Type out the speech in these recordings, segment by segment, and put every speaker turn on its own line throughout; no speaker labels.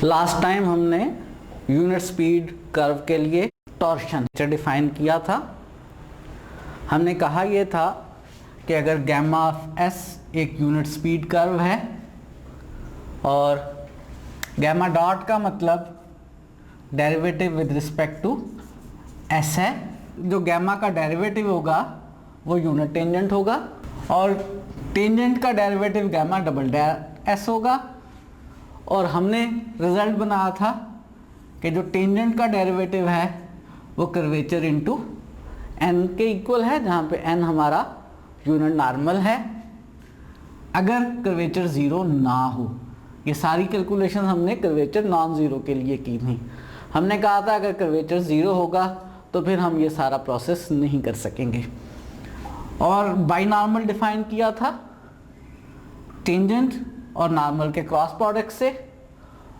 Last time हमने unit speed curve के लिए टॉर्शन डिफाइन किया था। हमने कहा यह था कि अगर गैमा ऑफ एस एक यूनिट स्पीड कर्व है और गैमा डॉट का मतलब derivative with respect to S है, जो गैमा का डेरिवेटिव होगा वो यूनिट टेंजेंट होगा और टेंजेंट का डेरिवेटिव गैमा डबल एस होगा। और हमने रिजल्ट बनाया था कि जो टेंजेंट का डेरिवेटिव है वो कर्वेचर इनटू एन के इक्वल है, जहाँ पे एन हमारा यूनिट नॉर्मल है अगर कर्वेचर ज़ीरो ना हो। ये सारी कैलकुलेशन हमने कर्वेचर नॉन ज़ीरो के लिए की थी। हमने कहा था अगर कर्वेचर ज़ीरो होगा तो फिर हम ये सारा प्रोसेस नहीं कर सकेंगे। और बाई नॉर्मल डिफाइन किया था टेंजेंट और नॉर्मल के क्रॉस प्रोडक्ट से,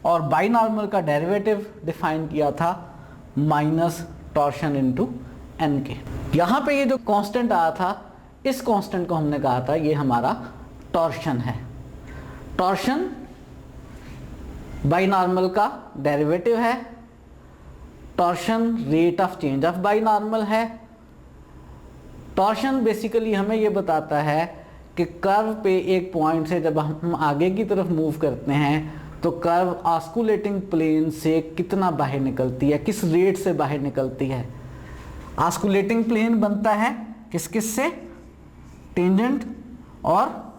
और बाई नॉर्मल का डेरिवेटिव डिफाइन किया था माइनस टॉर्शन इनटू एन के। यहाँ पे ये जो कांस्टेंट आया था, इस कांस्टेंट को हमने कहा था ये हमारा टॉर्शन है। टॉर्शन बाई नॉर्मल का डेरिवेटिव है, torsion rate of change of by normal है। टॉर्शन बेसिकली हमें ये बताता है कि कर्व पे एक पॉइंट से जब हम आगे की तरफ मूव करते हैं तो कर्व ऑस्कुलेटिंग प्लेन से कितना बाहर निकलती है, किस रेट से बाहर निकलती है। ऑस्कुलेटिंग प्लेन बनता है किस किस से, टेंजेंट और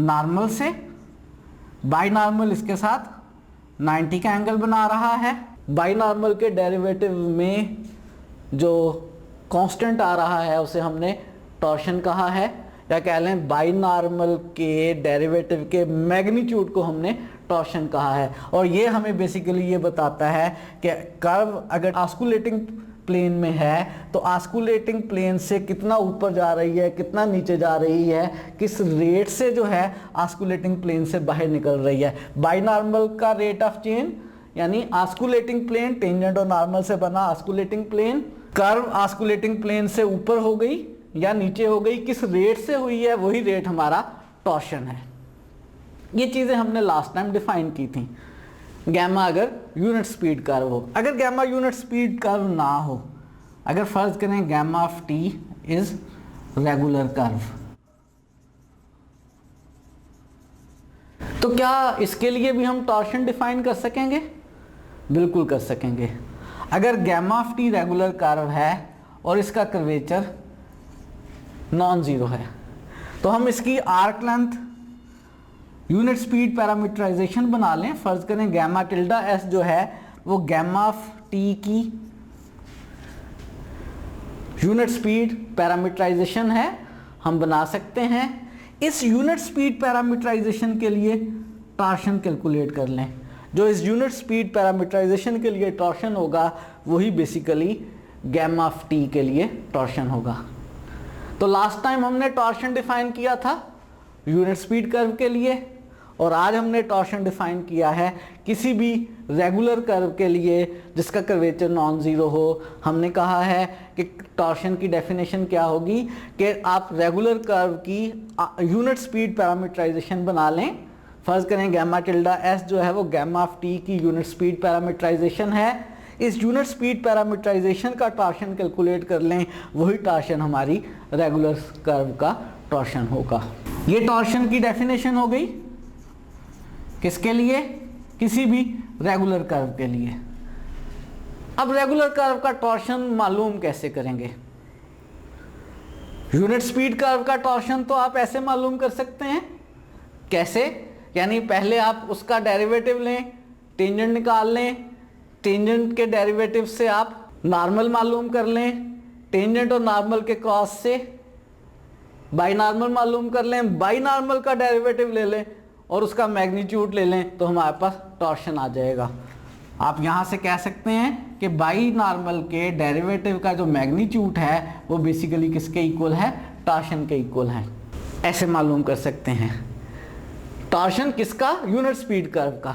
नॉर्मल से। बाई नॉर्मल इसके साथ 90 का एंगल बना रहा है। बाई नॉर्मल के डेरिवेटिव में जो कांस्टेंट आ रहा है उसे हमने टॉर्शन कहा है, या कह लें बाई नॉर्मल के डेरिवेटिव के मैग्नीट्यूड को हमने टॉर्शन कहा है। और ये हमें बेसिकली ये बताता है कि कर्व अगर ऑस्कुलेटिंग प्लेन में है तो ऑस्कुलेटिंग प्लेन से कितना ऊपर जा रही है, कितना नीचे जा रही है, किस रेट से जो है ऑस्कुलेटिंग प्लेन से बाहर निकल रही है। बाई नॉर्मल का रेट ऑफ चेंज यानी ऑस्कुलेटिंग प्लेन, टेंजेंट और नॉर्मल से बना osculating plane, curve osculating plane से ऊपर हो गई या नीचे हो गई, किस रेट से हुई है वही रेट हमारा टॉर्शन है। ये चीज़ें हमने लास्ट टाइम डिफाइन की थी। गैमा अगर यूनिट स्पीड कर्व हो, अगर गैमा यूनिट स्पीड कर्व ना हो, अगर फर्ज करें gamma of T is regular curve, तो क्या इसके लिए भी हम टॉर्शन डिफाइन कर सकेंगे? बिल्कुल कर सकेंगे। अगर gamma of T regular curve है और इसका कर्वेचर नॉन ज़ीरो है तो हम इसकी arc length unit speed parameterisation बना लें। फर्ज करें गैमा टिल्डा एस जो है वो गैमा ऑफ टी की यूनिट स्पीड पैरामीटराइजेशन है, हम बना सकते हैं। इस यूनिट स्पीड पैरामीटराइजेशन के लिए टॉर्शन कैलकुलेट कर लें। जो इस यूनिट स्पीड पैरामीटराइजेशन के लिए टॉर्शन होगा वही बेसिकली गैमा ऑफ टी के लिए टॉर्शन होगा। तो लास्ट टाइम हमने टॉर्शन डिफाइन किया था यूनिट स्पीड कर्व के लिए, और आज हमने टॉर्शन डिफाइन किया है किसी भी रेगुलर कर्व के लिए जिसका कर्वेचर नॉन ज़ीरो हो। हमने कहा है कि टॉर्शन की डेफिनेशन क्या होगी कि आप रेगुलर कर्व की यूनिट स्पीड पैरामीटराइजेशन बना लें। फर्ज करें गैमा टिल्डा एस जो है वो गैमा ऑफ टी की यूनिट स्पीड पैरामीटराइजेशन है। इस यूनिट स्पीड पैरामीटराइजेशन का टॉर्शन कैलकुलेट कर लें, वही टॉर्शन हमारी रेगुलर कर्व का टॉर्शन होगा। ये टॉर्शन की डेफिनेशन हो गई किसके लिए? किसी भी रेगुलर कर्व के लिए। अब रेगुलर कर्व का टॉर्शन मालूम कैसे करेंगे? यूनिट स्पीड कर्व का टॉर्शन तो आप ऐसे मालूम कर सकते हैं। कैसे? यानी पहले आप उसका डेरिवेटिव लें, टेंजेंट निकाल लें, टेंजेंट के डेरिवेटिव से आप नॉर्मल मालूम कर लें, टेंजेंट और नॉर्मल के क्रॉस से बाई नॉर्मल मालूम कर लें, बाई नॉर्मल का डेरिवेटिव ले लें और उसका मैग्नीट्यूड ले लें तो हमारे पास टॉर्शन आ जाएगा। आप यहाँ से कह सकते हैं कि बाई नॉर्मल के डेरिवेटिव का जो मैग्नीट्यूड है वो बेसिकली किसके इक्वल है? टॉर्शन के इक्वल है। ऐसे मालूम कर सकते हैं टॉर्शन किसका? यूनिट स्पीड कर्व का।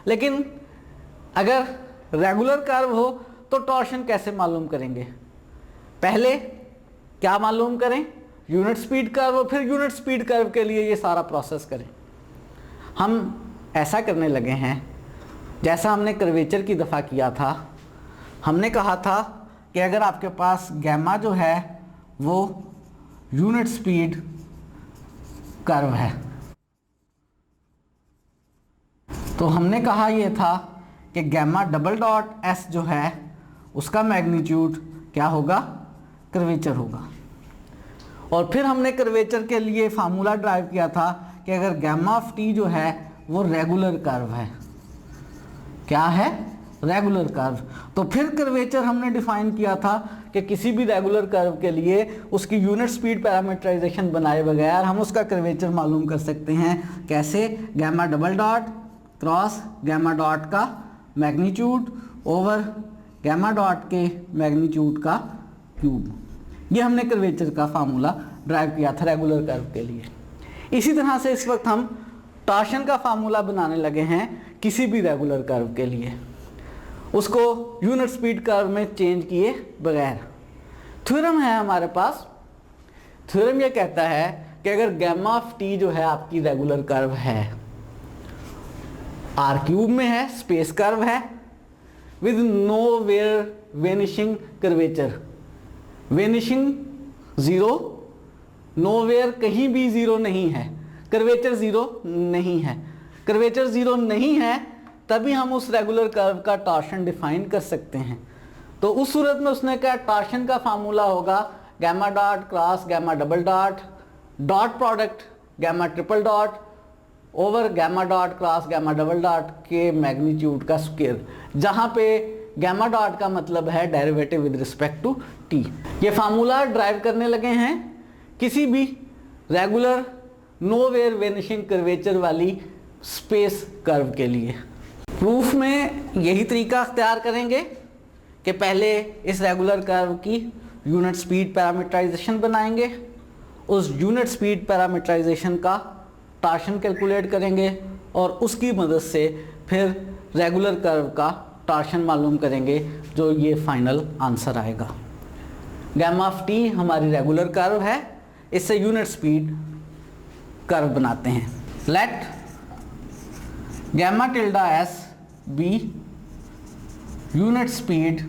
लेकिन अगर रेगुलर कर्व हो तो टॉर्शन कैसे मालूम करेंगे? पहले क्या मालूम करें? यूनिट स्पीड कर्व, फिर यूनिट स्पीड कर्व के लिए ये सारा प्रोसेस करें। हम ऐसा करने लगे हैं जैसा हमने कर्वेचर की दफ़ा किया था, हमने कहा था कि अगर आपके पास गैमा जो है वो यूनिट स्पीड कर्व है, तो हमने कहा ये था कि गैमा डबल डॉट एस जो है उसका मैग्नीट्यूड क्या होगा, कर्वेचर होगा। और फिर हमने कर्वेचर के लिए फार्मूला ड्राइव किया था कि अगर गैमा ऑफ टी जो है वो रेगुलर कर्व है, क्या है, रेगुलर कर्व, तो फिर कर्वेचर हमने डिफाइन किया था कि किसी भी रेगुलर कर्व के लिए उसकी यूनिट स्पीड पैरामीटराइजेशन बनाए बगैर हम उसका कर्वेचर मालूम कर सकते हैं। कैसे, gamma double dot cross gamma dot का मैग्नीट्यूड ओवर गैमा डॉट के मैग्नीट्यूड का क्यूब। ये हमने कर्वेचर का फार्मूला ड्राइव किया था रेगुलर कर्व के लिए। इसी तरह से इस वक्त हम टॉर्शन का फार्मूला बनाने लगे हैं किसी भी रेगुलर कर्व के लिए, उसको यूनिट स्पीड कर्व में चेंज किए बगैर। थ्योरम है हमारे पास। थ्योरम ये कहता है कि अगर गैमा ऑफ टी जो है आपकी रेगुलर कर्व है, आर क्यूब में है, स्पेस कर्व है, with nowhere vanishing curvature, vanishing zero, nowhere कहीं भी ज़ीरो नहीं है, कर्वेचर ज़ीरो नहीं है, कर्वेचर ज़ीरो नहीं है, तभी हम उस रेगुलर कर्व का टॉर्शन डिफाइन कर सकते हैं। तो उस सूरत में उसने कहा टॉर्शन का फार्मूला होगा gamma dot cross gamma double dot dot product gamma triple dot over gamma dot cross gamma double dot के मैग्नीट्यूड का स्क्वायर, जहाँ पे गैमा डॉट का मतलब है derivative with respect to T. ये फार्मूला ड्राइव करने लगे हैं किसी भी रेगुलर नोवेयर वेनिशिंग कर्वेचर वाली स्पेस कर्व के लिए। प्रूफ में यही तरीका अख्तियार करेंगे कि पहले इस रेगुलर कर्व की यूनिट स्पीड पैरामीटराइजेशन बनाएंगे, उस यूनिट स्पीड पैरामीटराइजेशन का टॉर्शन कैलकुलेट करेंगे और उसकी मदद से फिर रेगुलर कर्व का टॉर्शन मालूम करेंगे, जो ये फाइनल आंसर आएगा। गैमा ऑफ टी हमारी रेगुलर कर्व है, इससे यूनिट स्पीड कर्व बनाते हैं। Let gamma tilde S be unit speed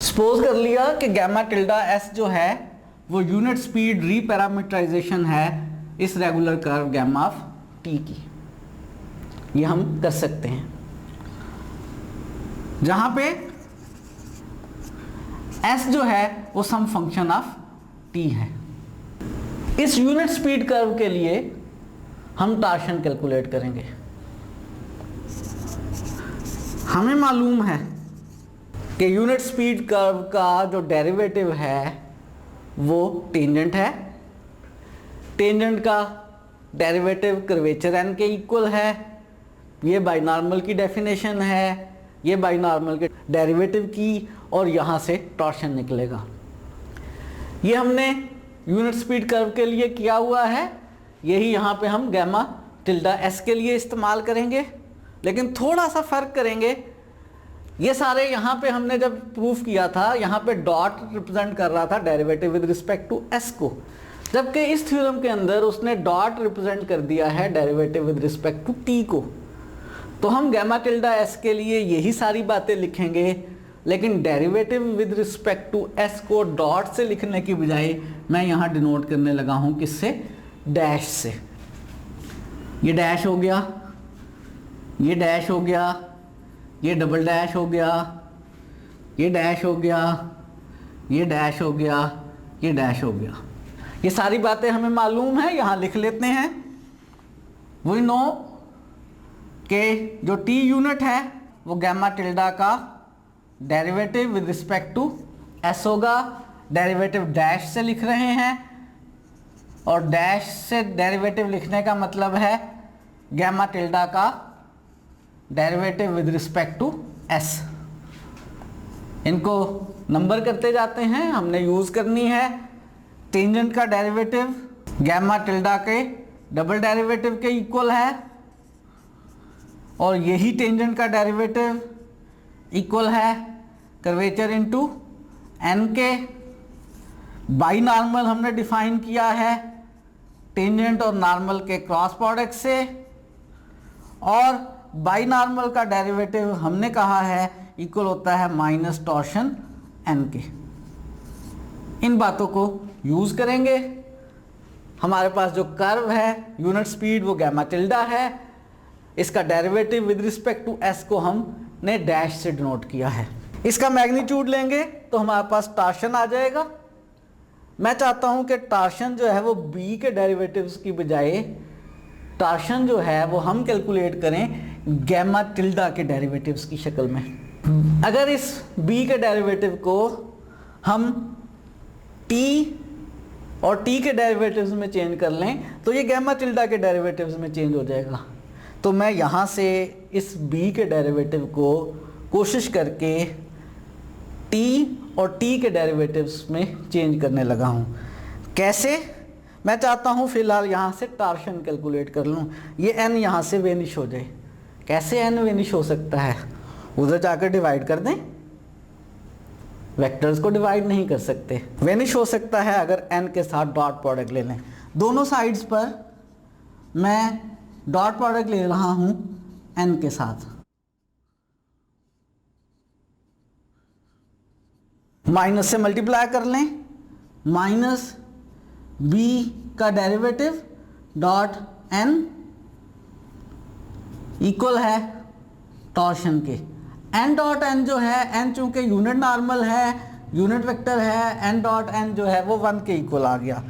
suppose कर लिया कि गैमा टिल्डा एस जो है वो यूनिट स्पीड रीपैरामीटराइजेशन है इस regular curve gamma of t की। ये हम कर सकते हैं जहां पे एस जो है वो सम फंक्शन ऑफ टी है। इस यूनिट स्पीड कर्व के लिए हम टॉर्शन कैलकुलेट करेंगे। हमें मालूम है कि यूनिट स्पीड कर्व का जो डेरिवेटिव है वो टेंजेंट है, टेंजेंट का डेरिवेटिव कर्वेचर एन के इक्वल है। ये बाइनॉर्मल की डेफिनेशन है, ये बाइनॉर्मल के डेरिवेटिव की, और यहाँ से टॉर्शन निकलेगा। ये हमने यूनिट स्पीड कर्व के लिए किया हुआ है, यही यहाँ पे हम गैमा टिल्डा एस के लिए इस्तेमाल करेंगे, लेकिन थोड़ा सा फ़र्क करेंगे। ये सारे यहाँ पे हमने जब प्रूफ किया था, यहाँ पे डॉट रिप्रेजेंट कर रहा था derivative with respect to s को, जबकि इस थ्योरम के अंदर उसने डॉट रिप्रेजेंट कर दिया है derivative with respect to t को। तो हम गैमा टिल्डा एस के लिए यही सारी बातें लिखेंगे, लेकिन derivative with respect to s को डॉट से लिखने की बजाय मैं यहाँ डिनोट करने लगा हूँ किससे, डैश से। ये डैश हो गया, ये डैश हो गया, ये डबल डैश हो गया, ये डैश हो गया, ये डैश हो गया, ये डैश हो गया। ये सारी बातें हमें मालूम है, यहाँ लिख लेते हैं। वी नो कि जो टी यूनिट है वो गैमा टिल्डा का derivative with respect to s होगा। डेरिवेटिव डैश से लिख रहे हैं, और डैश से डेरिवेटिव लिखने का मतलब है गैमा टिल्डा का derivative with respect to s. इनको नंबर करते जाते हैं, हमने यूज़ करनी है। टेंजेंट का डेरिवेटिव गैमा टिल्डा के डबल डेरिवेटिव के इक्वल है, और यही टेंजेंट का डेरिवेटिव इक्वल है कर्वेचर इनटू एन के। बाइनॉर्मल हमने डिफाइन किया है टेंजेंट और नॉर्मल के क्रॉस प्रोडक्ट से, और बाई नॉर्मल का डेरिवेटिव हमने कहा है इक्वल होता है माइनस टॉर्शन एन के। इन बातों को यूज करेंगे। हमारे पास जो कर्व है यूनिट स्पीड वो गैमा टिल्डा है, इसका derivative with respect to s को हमने डैश से डिनोट किया है। इसका मैग्नीट्यूड लेंगे तो हमारे पास टार्शन आ जाएगा। मैं चाहता हूं कि टार्शन जो है वो बी के डेरिवेटिव्स की बजाय टार्शन जो है वो हम कैलकुलेट करें गैमा टिल्डा के डेरिवेटिव्स की शक्ल में। अगर इस बी के डेरिवेटिव को हम टी और टी के डेरिवेटिव्स में चेंज कर लें तो ये गैमा टिल्डा के डेरिवेटिव्स में चेंज हो जाएगा। तो मैं यहाँ से इस बी के डेरिवेटिव को कोशिश करके टी और टी के डेरिवेटिव्स में चेंज करने लगा हूँ। कैसे? मैं चाहता हूँ फिलहाल यहाँ से टार्शन कैलकुलेट कर लूँ, ये एन यहाँ से वेनिश हो जाए। कैसे एन वेनिश हो सकता है? उधर जाकर डिवाइड कर दें, वेक्टर्स को डिवाइड नहीं कर सकते। वेनिश हो सकता है अगर एन के साथ डॉट प्रोडक्ट ले लें। दोनों साइड्स पर मैं डॉट प्रोडक्ट ले रहा हूँ एन के साथ। माइनस से मल्टीप्लाई कर लें, माइनस बी का डेरिवेटिव डॉट एन इक्वल है टॉर्शन के। एन डॉट एन जो है, एन चूंकि यूनिट नॉर्मल है, यूनिट वेक्टर है, एन डॉट एन जो है वो 1 के इक्वल आ गया।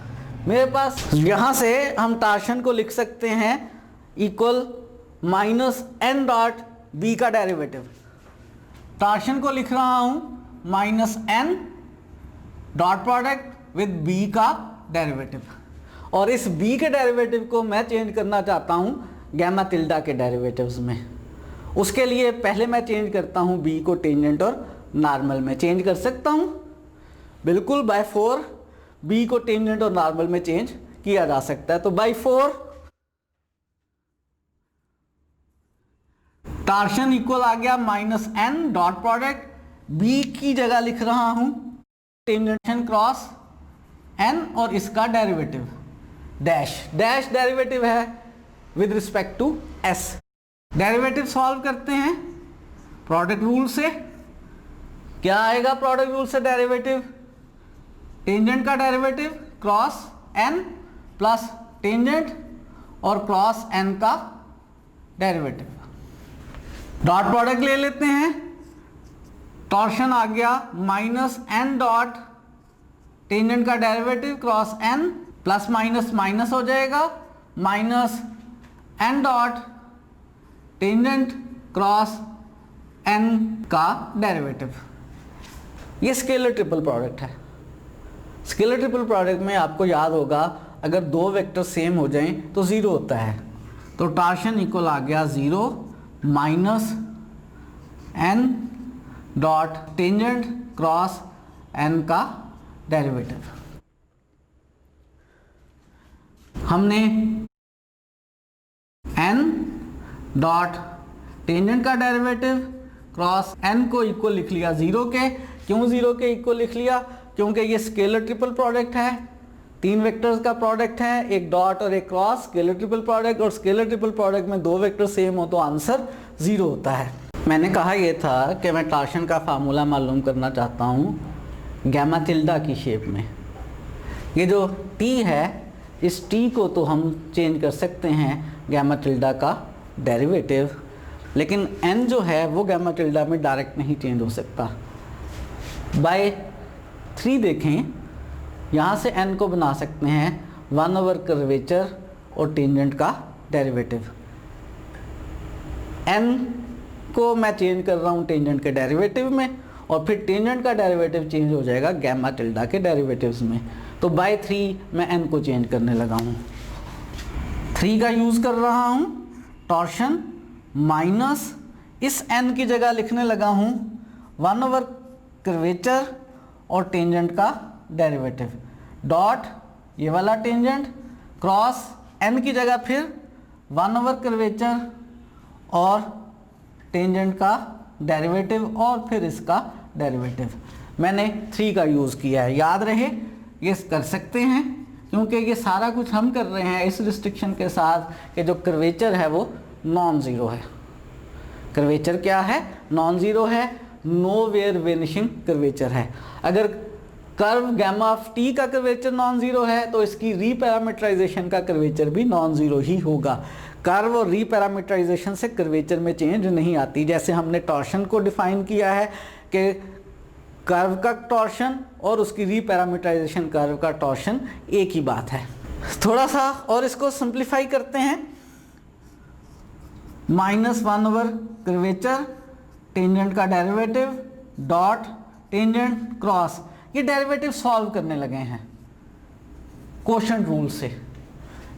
मेरे पास यहाँ से हम टॉर्शन को लिख सकते हैं equal minus n dot b का डेरिवेटिव। टॉर्शन को लिख रहा हूँ minus n dot product with b का डेरिवेटिव, और इस बी के डेरिवेटिव को मैं चेंज करना चाहता हूँ गैमा टिल्डा के डेरिवेटिव्स में। उसके लिए पहले मैं चेंज करता हूँ बी को टेंजेंट और नॉर्मल में। चेंज कर सकता हूँ बिल्कुल, बाय 4 बी को टेंजेंट और नॉर्मल में चेंज किया जा सकता है। तो बाय 4 टार्शन इक्वल आ गया minus n dot product, b की जगह लिख रहा हूं टेंजेंट क्रॉस एन और इसका डेरिवेटिव डैश। डैश डेरिवेटिव है with respect to s. Derivative solve करते हैं प्रोडक्ट रूल से। क्या आएगा प्रोडक्ट रूल से डेरिवेटिव? टेंजेंट का derivative cross n plus tangent और क्रॉस एन का डेरिवेटिव। डॉट प्रोडक्ट ले लेते हैं, टॉर्शन आ गया माइनस एन डॉट टेंजेंट का derivative cross n, plus minus minus हो जाएगा, minus n dot tangent cross n का डेरिवेटिव। ये स्केलर ट्रिपल प्रोडक्ट है। स्केलर ट्रिपल प्रोडक्ट में आपको याद होगा अगर दो वेक्टर सेम हो जाएं तो 0 होता है। तो टॉर्शन इक्वल आ गया 0 minus n dot tangent cross n का डेरिवेटिव। हमने एन डॉट टेंजेंट का डेरिवेटिव क्रॉस एन को इक्वल लिख लिया 0 के। क्यों 0 के इक्वल लिख लिया? क्योंकि ये स्केलर ट्रिपल प्रोडक्ट है, 3 वेक्टर्स का प्रोडक्ट है, एक डॉट और एक क्रॉस, स्केलर ट्रिपल प्रोडक्ट। और स्केलर ट्रिपल प्रोडक्ट में 2 वेक्टर सेम हो तो आंसर 0 होता है। मैंने कहा ये था कि मैं टॉर्शन का फार्मूला मालूम करना चाहता हूँ गैमा टिल्डा की शेप में। ये जो टी है, इस टी को तो हम चेंज कर सकते हैं गैमा टिल्डा का डेरिवेटिव, लेकिन एन जो है वो गैमा टिल्डा में डायरेक्ट नहीं चेंज हो सकता। बाय 3 देखें, यहाँ से एन को बना सकते हैं 1/कर्वेचर और टेंजेंट का डेरिवेटिव। एन को मैं चेंज कर रहा हूँ टेंजेंट के डेरिवेटिव में, और फिर टेंजेंट का डेरिवेटिव चेंज हो जाएगा गैमा टिल्डा के डेरिवेटिव्स में। तो बाय 3 मैं एन को चेंज करने लगा हूँ। 3 का यूज़ कर रहा हूँ, टॉर्शन माइनस इस एन की जगह लिखने लगा हूँ 1/कर्वेचर और टेंजेंट का डेरिवेटिव डॉट ये वाला टेंजेंट क्रॉस एन की जगह फिर 1/कर्वेचर और टेंजेंट का डेरिवेटिव और फिर इसका डेरिवेटिव। मैंने 3 का यूज़ किया है, याद रहे ये कर सकते हैं क्योंकि ये सारा कुछ हम कर रहे हैं इस रिस्ट्रिक्शन के साथ कि जो कर्वेचर है वो नॉन ज़ीरो है। कर्वेचर क्या है? नॉन ज़ीरो है, नो वेयर वेनिशिंग कर्वेचर है। अगर कर्व गैमा ऑफ टी का कर्वेचर नॉन ज़ीरो है तो इसकी रीपैरामीटराइजेशन का कर्वेचर भी नॉन ज़ीरो ही होगा। कर्व और रीपैरामीटराइजेशन से कर्वेचर में चेंज नहीं आती। जैसे हमने टॉर्शन को डिफाइन किया है कि कर्व का टॉर्शन और उसकी रीपैरामीटराइजेशन कर्व का टॉर्शन एक ही बात है। थोड़ा सा और इसको सिंप्लीफाई करते हैं। -1 ओवर कर्वेचर, टेंजेंट का डेरिवेटिव डॉट टेंजेंट क्रॉस, ये डेरिवेटिव सॉल्व करने लगे हैं कोशेंट रूल से।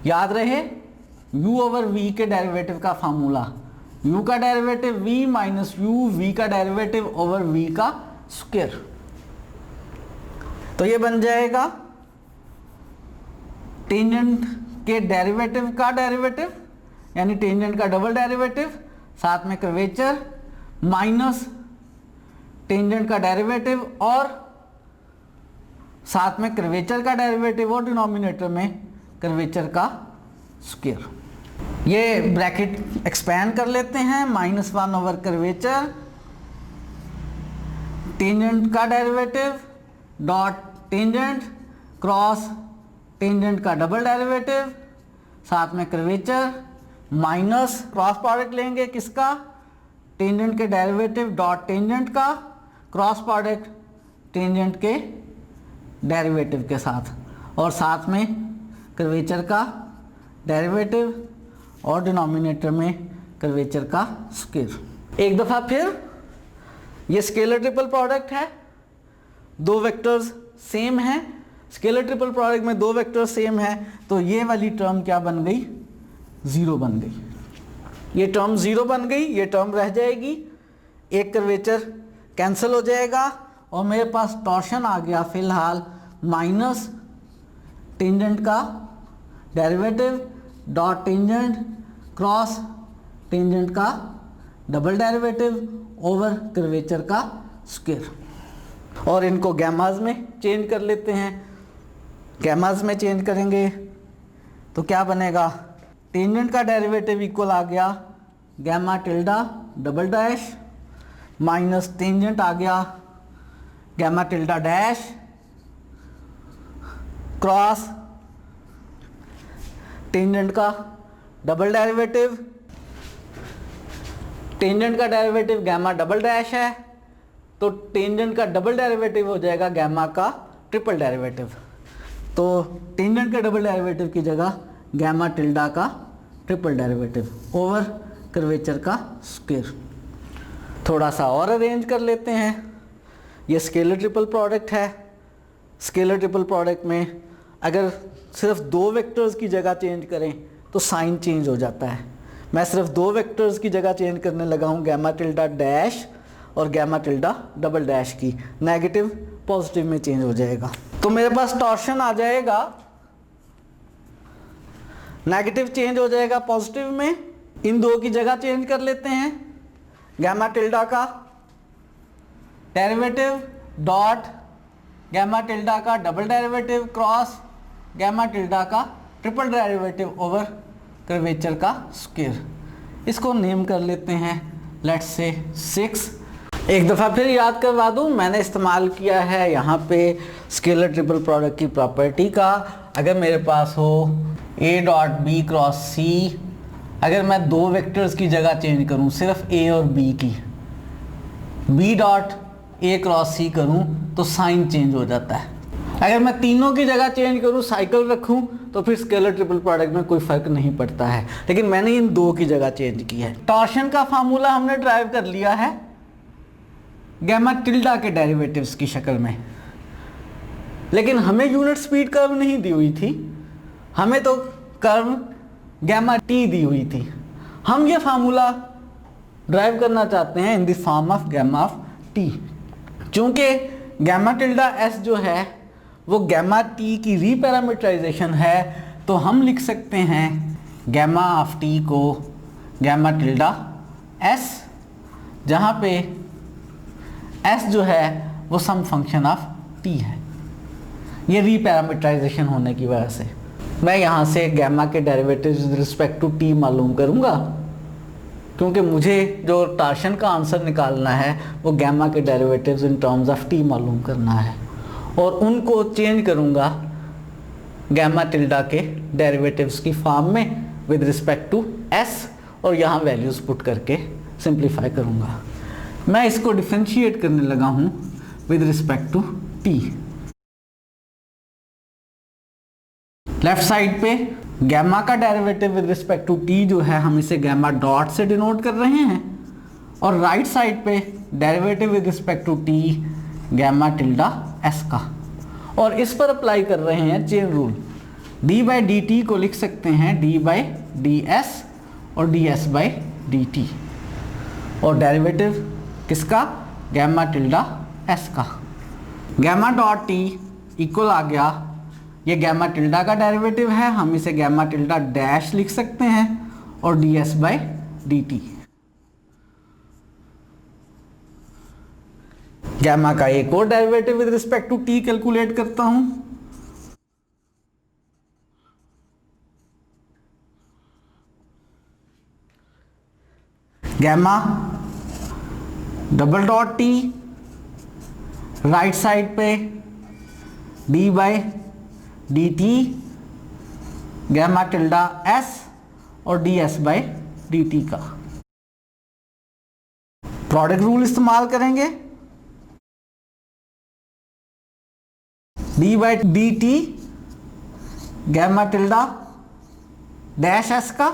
याद रहे u ओवर v के डेरिवेटिव का फार्मूला, u का derivative v minus u, v का डेरिवेटिव ओवर v का स्क्वायर। तो ये बन जाएगा टेंजेंट के डेरिवेटिव का डेरिवेटिव यानी टेंजेंट का डबल डेरिवेटिव साथ में कर्वेचर माइनस टेंजेंट का डेरिवेटिव और साथ में कर्वेचर का डेरिवेटिव और डिनोमिनेटर में कर्वेचर का स्क्वायर। ये ब्रैकेट एक्सपैंड कर लेते हैं। -1 ओवर कर्वेचर, टेंजेंट का derivative dot tangent cross tangent का डबल डेरिवेटिव साथ में कर्वेचर माइनस क्रॉस प्रोडक्ट लेंगे किसका? टेंजेंट के डेरिवेटिव डॉट टेंजेंट का क्रॉस प्रोडक्ट टेंजेंट के डेरिवेटिव के साथ और साथ में कर्वेचर का डेरिवेटिव और डिनोमिनेटर में कर्वेचर का स्क्वायर। एक दफ़ा फिर ये स्केलर ट्रिपल प्रोडक्ट है, दो वेक्टर्स सेम हैं। स्केलर ट्रिपल प्रोडक्ट में दो वेक्टर्स सेम है तो ये वाली टर्म क्या बन गई? ज़ीरो बन गई। ये टर्म ज़ीरो बन गई, ये टर्म रह जाएगी, एक कर्वेचर कैंसिल हो जाएगा और मेरे पास टॉर्शन आ गया फिलहाल माइनस टेंजेंट का derivative dot tangent cross tangent का डबल डेरिवेटिव ओवर कर्वेचर का स्क्वायर। और इनको गैमाज में चेंज कर लेते हैं। गैमाज में चेंज करेंगे तो क्या बनेगा? टेंजेंट का डेरिवेटिव इक्वल आ गया gamma tilde double dash minus tangent आ गया gamma tilde dash cross tangent का डबल डेरिवेटिव, टेंजेंट का डेरिवेटिव गैमा डबल डैश है तो टेंजेंट का डबल डेरिवेटिव हो जाएगा गैमा का ट्रिपल डेरिवेटिव। तो टेंजेंट के डबल डेरिवेटिव की जगह गैमा टिल्डा का ट्रिपल डेरिवेटिव ओवर कर्वेचर का स्क्वायर। थोड़ा सा और अरेंज कर लेते हैं। ये स्केलर ट्रिपल प्रोडक्ट है। स्केलर ट्रिपल प्रोडक्ट में अगर सिर्फ दो वेक्टर्स की जगह चेंज करें तो साइन चेंज हो जाता है। मैं सिर्फ दो वेक्टर्स की जगह चेंज करने लगा हूँ, गैमा टिल्डा डैश और गैमा टिल्डा डबल डैश की। नेगेटिव पॉजिटिव में चेंज हो जाएगा तो मेरे पास टॉर्शन आ जाएगा, नेगेटिव चेंज हो जाएगा पॉजिटिव में। इन दो की जगह चेंज कर लेते हैं। गैमा टिल्डा का डेरिवेटिव डॉट गैमा टिल्डा का double derivative cross gamma tilde का ट्रिपल डेरिवेटिव ओवर कर्वेचर का स्क्वायर। इसको नेम कर लेते हैं लेट्स से 6। एक दफ़ा फिर याद करवा दूँ, मैंने इस्तेमाल किया है यहाँ पे स्केलर ट्रिपल प्रोडक्ट की प्रॉपर्टी का। अगर मेरे पास हो a डॉट बी क्रॉस सी, अगर मैं दो वेक्टर्स की जगह चेंज करूँ सिर्फ a और b की, b डॉट a क्रॉस सी करूँ तो साइन चेंज हो जाता है। अगर मैं तीनों की जगह चेंज करूँ, साइकिल रखूँ तो फिर स्केलर ट्रिपल प्रोडक्ट में कोई फ़र्क नहीं पड़ता है। लेकिन मैंने इन दो की जगह चेंज की है। टॉर्शन का फार्मूला हमने ड्राइव कर लिया है गैमा टिल्डा के डेरिवेटिव्स की शक्ल में, लेकिन हमें यूनिट स्पीड कर्व नहीं दी हुई थी, हमें तो कर्व गैमा टी दी हुई थी। हम ये फार्मूला ड्राइव करना चाहते हैं in the form of gamma of t. चूँकि गैमा टिल्डा एस जो है वो गैमा टी की रीपैरामीटराइजेशन है तो हम लिख सकते हैं गैमा ऑफ टी को गैमा टिल्डा एस, जहाँ पे एस जो है वो सम फंक्शन ऑफ टी है। ये रीपैरामीटराइजेशन होने की वजह से। मैं यहाँ से गैमा के derivatives with respect to t मालूम करूँगा, क्योंकि मुझे जो टार्शन का आंसर निकालना है वो गैमा के derivatives in terms of T मालूम करना है, और उनको चेंज करूँगा गैमा टिल्डा के डेरिवेटिव्स की फॉर्म में विद रिस्पेक्ट टू एस, और यहाँ वैल्यूज़ पुट करके सिंप्लीफाई करूँगा। मैं इसको डिफरेंशिएट करने लगा हूँ with respect to T. Left side पे गैमा का derivative with respect to t जो है हम इसे गैमा डॉट से डिनोट कर रहे हैं, और राइट साइड पे derivative with respect to t gamma tilde s का, और इस पर अप्लाई कर रहे हैं chain rule. D by D T को लिख सकते हैं डी बाई डी एस और D S by D T, और डेरिवेटिव किसका, गैमा टिल्डा एस का। गैमा डॉट टी इक्वल आ गया, ये गैमा टिल्डा का डेरिवेटिव है, हम इसे गैमा टिल्डा डैश लिख सकते हैं, और D S by D T. Gamma का एक और derivative with respect to T calculate करता हूं। Gamma double dot T, right side पे D by D T gamma tilde S और D S by D T का प्रोडक्ट रूल इस्तेमाल करेंगे। D by D T gamma tilde dash S का,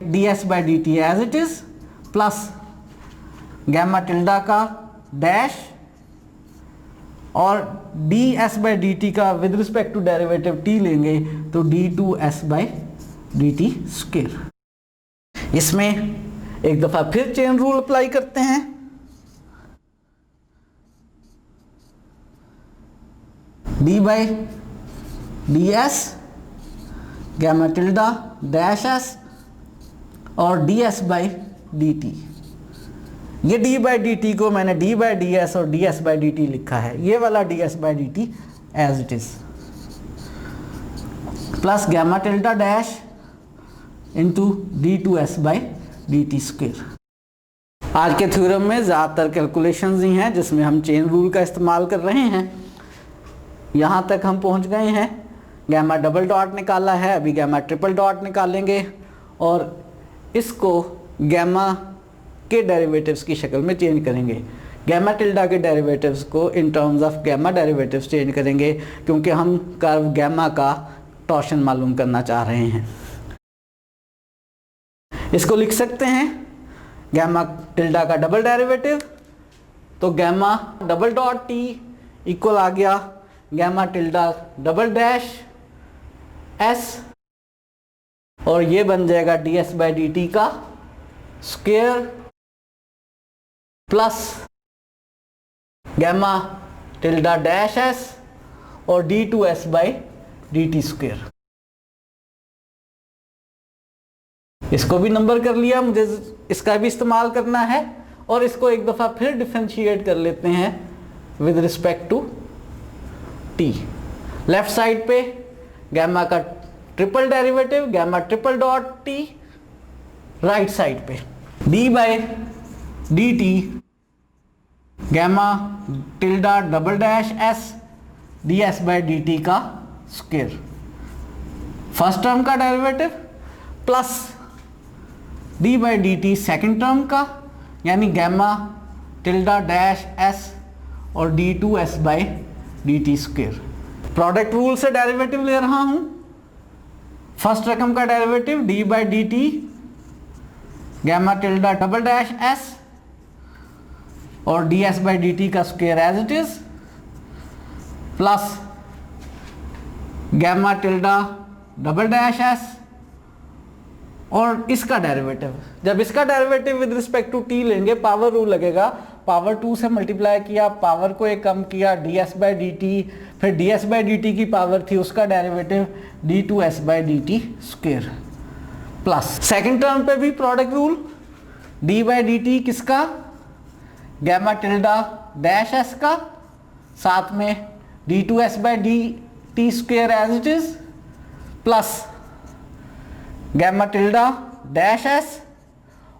D S by D T as it is, plus gamma tilde का dash और D S by D T का with respect to derivative T लेंगे तो D two S by D T square. इसमें एक दफा फिर चेन रूल अप्लाई करते हैं। D by D S gamma tilde dash S और D S by D T. ये डी बाई डी टी को मैंने डी बाई डी एस और D S by D T लिखा है, ये वाला D S by D T as it is, plus gamma tilde dash into d two S by D T square. आज के theorem में ज़्यादातर कैलकुलेशंस ही हैं जिसमें हम चेन रूल का इस्तेमाल कर रहे हैं। यहाँ तक हम पहुँच गए हैं। गैमा डबल डॉट निकाला है, अभी गैमा ट्रिपल डॉट निकालेंगे और इसको गैमा के डेरिवेटिव्स की शक्ल में चेंज करेंगे। गैमा टिल्डा के डेरिवेटिव्स को in terms of gamma derivatives change करेंगे, क्योंकि हम कर्व गैमा का टॉर्शन मालूम करना चाह रहे हैं। इसको लिख सकते हैं गैमा टिल्डा का डबल डेरिवेटिव, तो gamma double dot T equal आ गया gamma tilde double dash S, और ये बन जाएगा D S by D T का square plus gamma tilde dash S और D two S by D T square. इसको भी नंबर कर लिया, मुझे इसका भी इस्तेमाल करना है, और इसको एक दफ़ा फिर डिफरेंशिएट कर लेते हैं with respect to T. Left side पे गैमा का triple derivative gamma triple dot T, right side पे D by D T gamma tilde double dash S D S by D T का स्क्वायर, फर्स्ट टर्म का derivative plus D by D T second term का, यानी gamma tilde dash S और D two S by D T square. Product rule से derivative ले रहा हूं। First रकम का derivative D by D T gamma tilde double dash S और D S by D T का square as it is, plus gamma tilde double dash S और इसका डेरिवेटिव। जब इसका derivative with respect to T लेंगे power rule लगेगा, power 2 से multiply किया, पावर को एक कम किया, D S by D T, फिर D S by D T की पावर थी उसका derivative D two S by D T square, plus second term पे भी product rule d by D t किसका, गैमा टिल्डा डैश एस का, साथ में d2s by dt square as it is plus gamma tilde dash s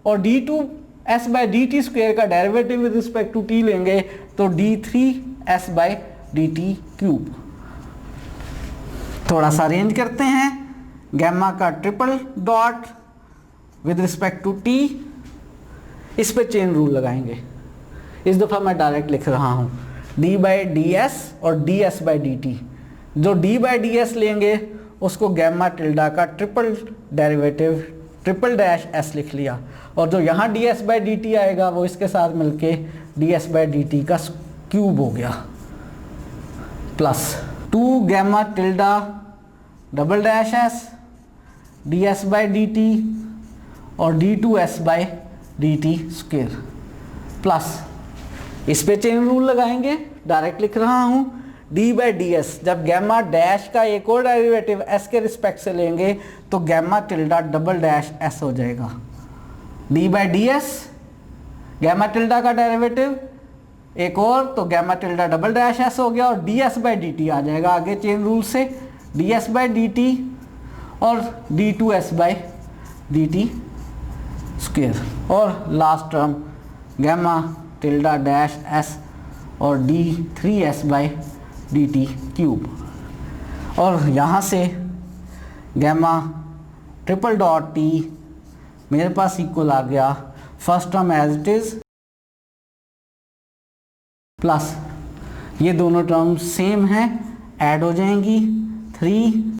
और d2s by dt square का derivative with respect to t लेंगे तो d3s by dt cube. थोड़ा सा अरेंज करते हैं, गैमा का triple dot with respect to t, इस पे चेन रूल लगाएंगे। इस दफ़ा मैं डायरेक्ट लिख रहा हूँ d बाई डी एस और ds बाई डी टी। जो d बाई डी एस लेंगे उसको गैमा टिल्डा का triple derivative triple dash s लिख लिया, और जो यहाँ ds बाई डी टी आएगा वो इसके साथ मिलके ds बाई डी टी का क्यूब हो गया, plus 2 gamma tilde double dash s ds by D T और d2s by D T square, plus इस पे चेन रूल लगाएंगे। डायरेक्ट लिख रहा हूँ d बाई डी एस, जब गैमा डैश का एक और डेरिवेटिव s के रिस्पेक्ट से लेंगे तो gamma tilde double dash s हो जाएगा। d by D S gamma tilde का डेरिवेटिव एक और तो gamma tilde double dash s हो गया, और ds बाई डी टी आ जाएगा आगे चेन रूल से ds बाई डी टी और d2s by D T square, और last term gamma tilde dash s और d3s by D T cube, और यहाँ से गैमा ट्रिपल डॉट t मेरे पास इक्वल आ गया first term as it is plus ये दोनों टर्म सेम हैं, ऐड हो जाएंगी 3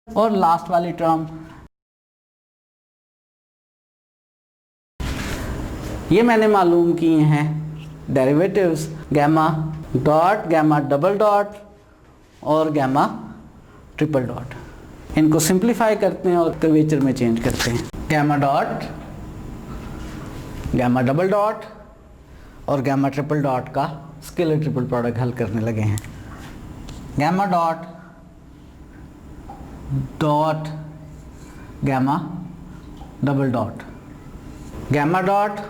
और लास्ट वाली टर्म ये मैंने मालूम किए हैं derivatives gamma dot, gamma double dot और गैमा ट्रिपल डॉट। इनको सिंप्लीफाई करते हैं और कर्वेचर में चेंज करते हैं। Gamma dot, gamma double dot और गैमा ट्रिपल डॉट का स्केलर ट्रिपल प्रोडक्ट हल करने लगे हैं। Gamma dot dot gamma double dot, gamma dot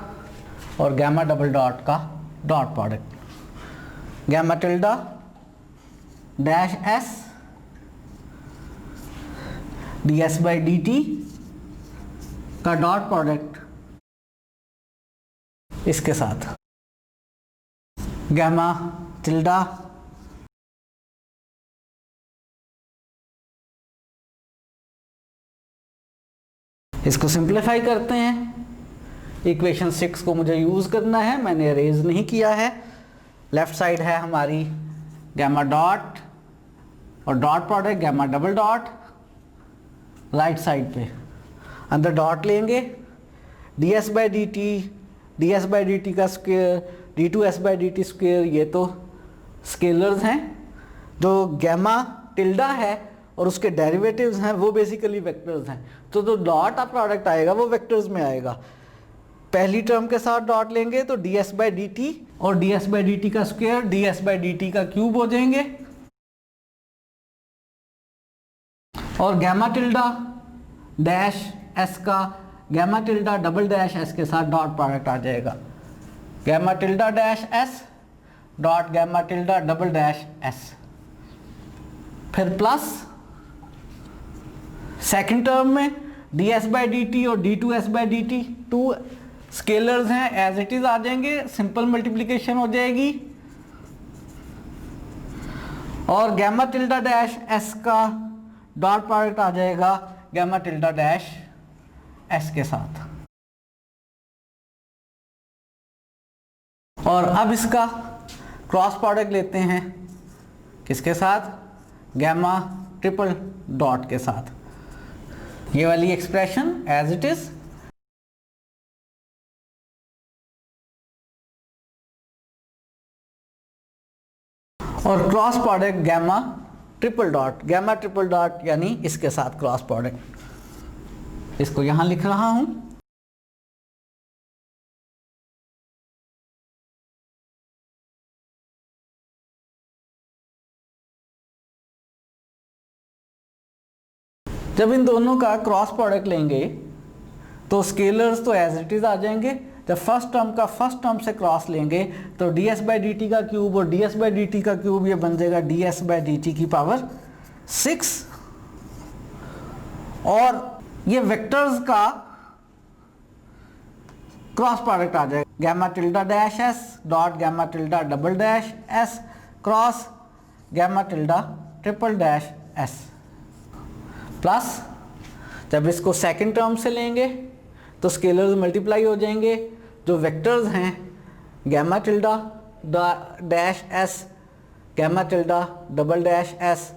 और गैमा डबल डॉट का dot product, gamma tilde dash s ds by D T का dot product इसके साथ, गैमा टिल्डा इसको सिंप्लीफाई करते हैं। इक्वेशन 6 को मुझे यूज़ करना है, मैंने अरेज नहीं किया है। लेफ्ट साइड है हमारी गैमा डॉट और dot product gamma double dot, right side पे अंदर डॉट लेंगे ds by D T, ds by D T का square, d2s by D T square, ये तो स्केलर्स हैं। जो गैमा टिल्डा है और उसके डेरिवेटिव्स हैं वो बेसिकली वेक्टर्स हैं, तो जो डॉट का प्रोडक्ट आएगा वो वेक्टर्स में आएगा। पहली टर्म के साथ डॉट लेंगे तो ds बाई डी टी और ds बाई डी टी का square ds by D T का क्यूब हो जाएंगे, और गैमा टिल्डा डैश s का gamma tilde double dash s के साथ डॉट प्रोडक्ट आ जाएगा, gamma tilde dash s dot gamma tilde double dash s, फिर प्लस सेकेंड टर्म में ds बाई डी टी और d2s by D t, 2 scalars हैं as it is आ जाएंगे, सिंपल मल्टीप्लिकेशन हो जाएगी, और गैमा टिल्डा डैश s का डॉट प्रोडक्ट आ जाएगा गैमा टिल्डा डैश s के साथ। और अब इसका क्रॉस प्रोडक्ट लेते हैं किसके साथ, गैमा ट्रिपल डॉट के साथ। ये वाली एक्सप्रेशन एज इट इज, और cross product gamma triple dot यानी इसके साथ क्रॉस प्रोडक्ट, इसको यहां लिख रहा हूं। जब इन दोनों का क्रॉस प्रोडक्ट लेंगे तो स्केलर्स तो एज इट इज आ जाएंगे, जब फर्स्ट टर्म का फर्स्ट टर्म से क्रॉस लेंगे तो ds बाई डी टी का क्यूब और ds बाई डी टी का क्यूब ये बन जाएगा ds बाई डी टी की पावर 6, और ये वेक्टर्स का क्रॉस प्रोडक्ट आ जाएगा gamma tilde dash S dot gamma tilde double dash S cross gamma tilde triple dash s, plus जब इसको सेकंड टर्म से लेंगे तो स्केलर्स मल्टीप्लाई हो जाएंगे, जो वेक्टर्स हैं gamma tilde dash S, gamma tilde double dash S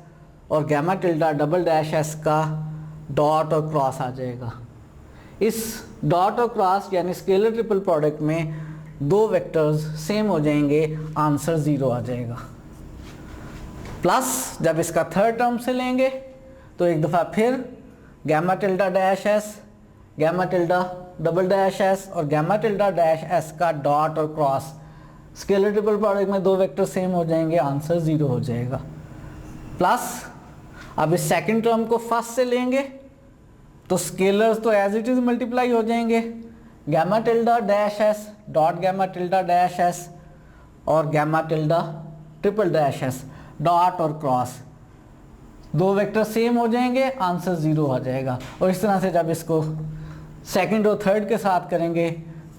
और gamma tilde double dash S का डॉट और क्रॉस आ जाएगा। इस डॉट और क्रॉस यानी स्केलर ट्रिपल प्रोडक्ट में दो वेक्टर्स सेम हो जाएंगे, आंसर 0 आ जाएगा। प्लस जब इसका थर्ड टर्म से लेंगे तो एक दफ़ा फिर gamma tilde dash S, gamma tilde double dash S और गैमा टिल्डा डैश एस का डॉट और क्रॉस, स्केलर ट्रिपल प्रोडक्ट में दो वेक्टर सेम हो जाएंगे, आंसर 0 हो जाएगा। प्लस अब इस सेकंड टर्म को फर्स्ट से लेंगे तो स्केलर्स तो एज इट इज मल्टीप्लाई हो जाएंगे, gamma tilde dash S dot gamma tilde dash S और gamma tilde triple dash S dot और क्रॉस, दो वेक्टर सेम हो जाएंगे, आंसर 0 आ जाएगा। और इस तरह से जब इसको सेकंड और थर्ड के साथ करेंगे,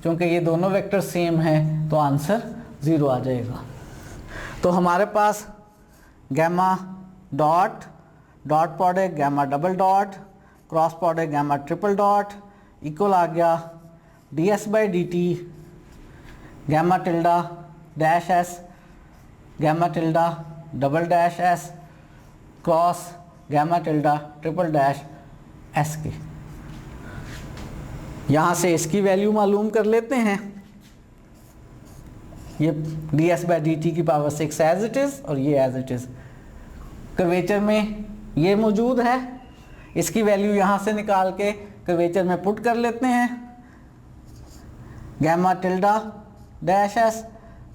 क्योंकि ये दोनों वेक्टर सेम हैं तो आंसर 0 आ जाएगा। तो हमारे पास gamma dot dot product gamma double dot cross product gamma triple dot equal आ गया ds by D T gamma tilde dash S gamma tilde double dash S cross gamma tilde triple dash S के। यहाँ से इसकी value मालूम कर लेते हैं, ये ds बाई डी टी की पावर 6 एज इट इज़ और ये एज इट इज़ कर्वेचर में ये मौजूद है, इसकी वैल्यू यहाँ से निकाल के कर्वेचर में पुट कर लेते हैं, gamma tilde dash S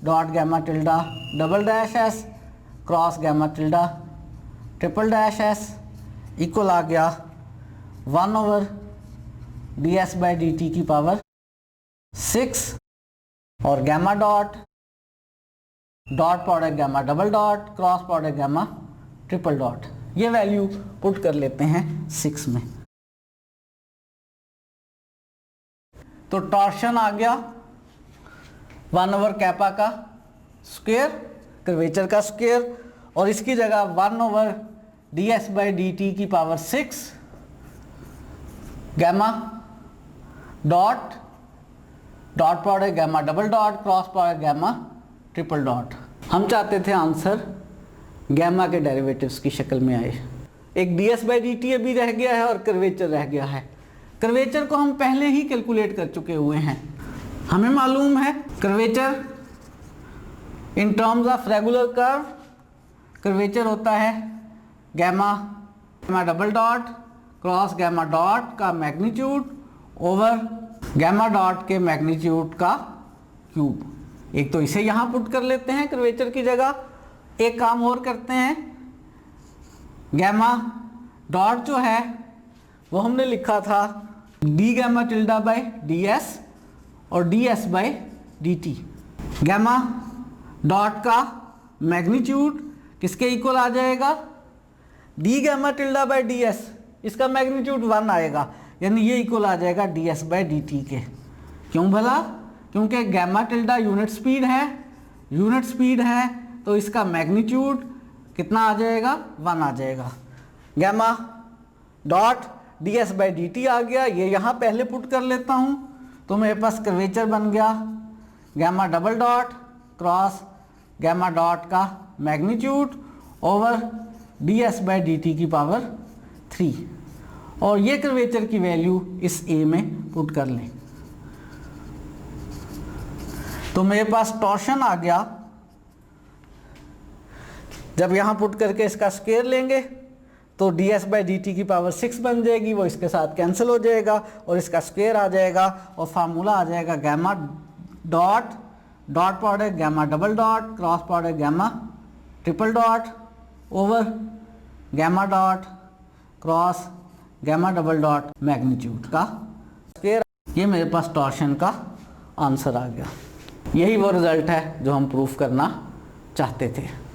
dot gamma tilde double dash S cross gamma tilde triple dash S equal आ गया 1 over ds by D T की पावर 6 और gamma dot dot product gamma double dot cross product gamma triple dot, ये value put कर लेते हैं 6 में। तो टॉर्शन आ गया 1 ओवर कैपा का स्क्वायर, कर्वेचर का स्क्वायर, और इसकी जगह 1 over ds by D T की power 6 gamma dot dot product gamma double dot cross product gamma triple dot. हम चाहते थे आंसर गैमा के डेरिवेटिव्स की शक्ल में आए। एक ds बाई डी टी अभी रह गया है और कर्वेचर रह गया है। कर्वेचर को हम पहले ही कैलकुलेट कर चुके हुए हैं, हमें मालूम है curvature in terms of regular curve, curvature होता है gamma gamma double dot cross gamma dot का मैग्नीट्यूड ओवर गैमा डॉट के मैग्नीट्यूड का क्यूब। एक तो इसे यहाँ पुट कर लेते हैं कर्वेचर की जगह, एक काम और करते हैं, गैमा डॉट जो है वो हमने लिखा था D gamma tilde by D S और D S by D T. Gamma dot का मैग्नीट्यूड किसके इक्वल आ जाएगा, D gamma tilde by D S, इसका मैग्नीट्यूड 1 आएगा, यानी ये इक्वल आ जाएगा D S by D T के। क्यों भला, क्योंकि गैमा टिल्डा यूनिट स्पीड है तो इसका मैग्नीट्यूड कितना आ जाएगा, 1 आ जाएगा। Gamma dot D S by D T आ गया, ये यहाँ पहले पुट कर लेता हूँ, तो मेरे पास कर्वेचर बन गया gamma double dot cross gamma dot का magnitude over D S by D T की पावर 3, और ये कर्वेचर की वैल्यू इस ए में पुट कर लें। तो मेरे पास टॉर्शन आ गया, जब यहाँ पुट करके इसका स्क्वायर लेंगे तो ds बाई डी टी की पावर 6 बन जाएगी, वो इसके साथ कैंसिल हो जाएगा और इसका स्क्वायर आ जाएगा, और फार्मूला आ जाएगा gamma dot dot product gamma double dot cross product gamma triple dot over gamma dot cross gamma double dot magnitude का स्क्वायर। ये मेरे पास टॉर्शन का आंसर आ गया। यही वो रिजल्ट है जो हम प्रूफ करना चाहते थे।